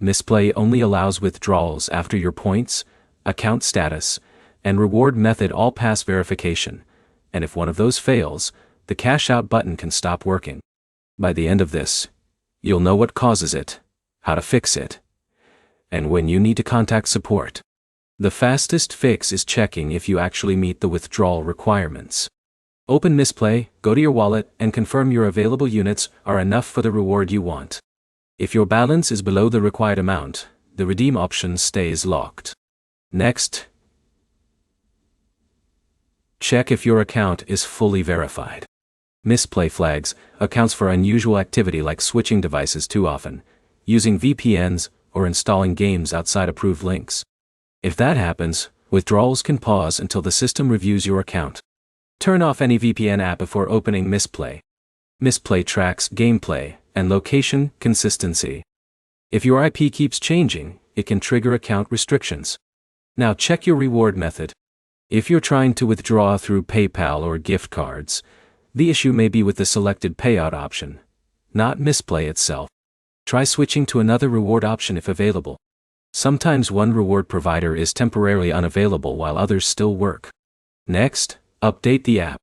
Mistplay only allows withdrawals after your points, account status, and reward method all pass verification, and if one of those fails, the cash out button can stop working. By the end of this, you'll know what causes it, how to fix it, and when you need to contact support. The fastest fix is checking if you actually meet the withdrawal requirements. Open Mistplay, go to your wallet, and confirm your available units are enough for the reward you want. If your balance is below the required amount, the redeem option stays locked. Next, check if your account is fully verified. Mistplay flags accounts for unusual activity like switching devices too often, using VPNs, or installing games outside approved links. If that happens, withdrawals can pause until the system reviews your account. Turn off any VPN app before opening Mistplay. Mistplay tracks gameplay and location consistency. If your IP keeps changing, it can trigger account restrictions. Now check your reward method. If you're trying to withdraw through PayPal or gift cards, the issue may be with the selected payout option, not Mistplay itself. Try switching to another reward option if available. Sometimes one reward provider is temporarily unavailable while others still work. Next, update the app.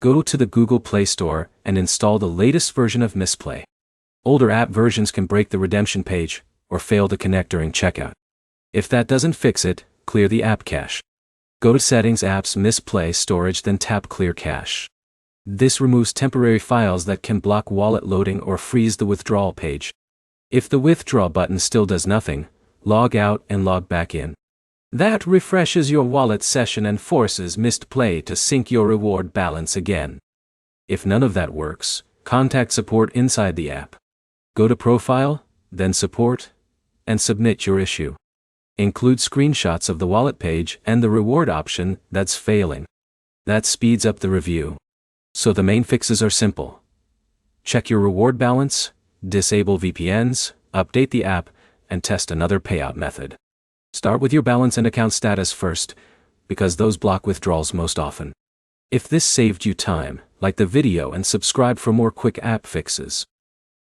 Go to the Google Play Store and install the latest version of Mistplay. Older app versions can break the redemption page or fail to connect during checkout. If that doesn't fix it, clear the app cache. Go to Settings, Apps, Mistplay, Storage, then tap Clear Cache. This removes temporary files that can block wallet loading or freeze the withdrawal page. If the withdraw button still does nothing, log out and log back in. That refreshes your wallet session and forces Mistplay to sync your reward balance again. If none of that works, contact support inside the app. Go to Profile, then Support, and submit your issue. Include screenshots of the wallet page and the reward option that's failing. That speeds up the review. So the main fixes are simple. Check your reward balance, disable VPNs, update the app, and test another payout method. Start with your balance and account status first, because those block withdrawals most often. If this saved you time, like the video and subscribe for more quick app fixes.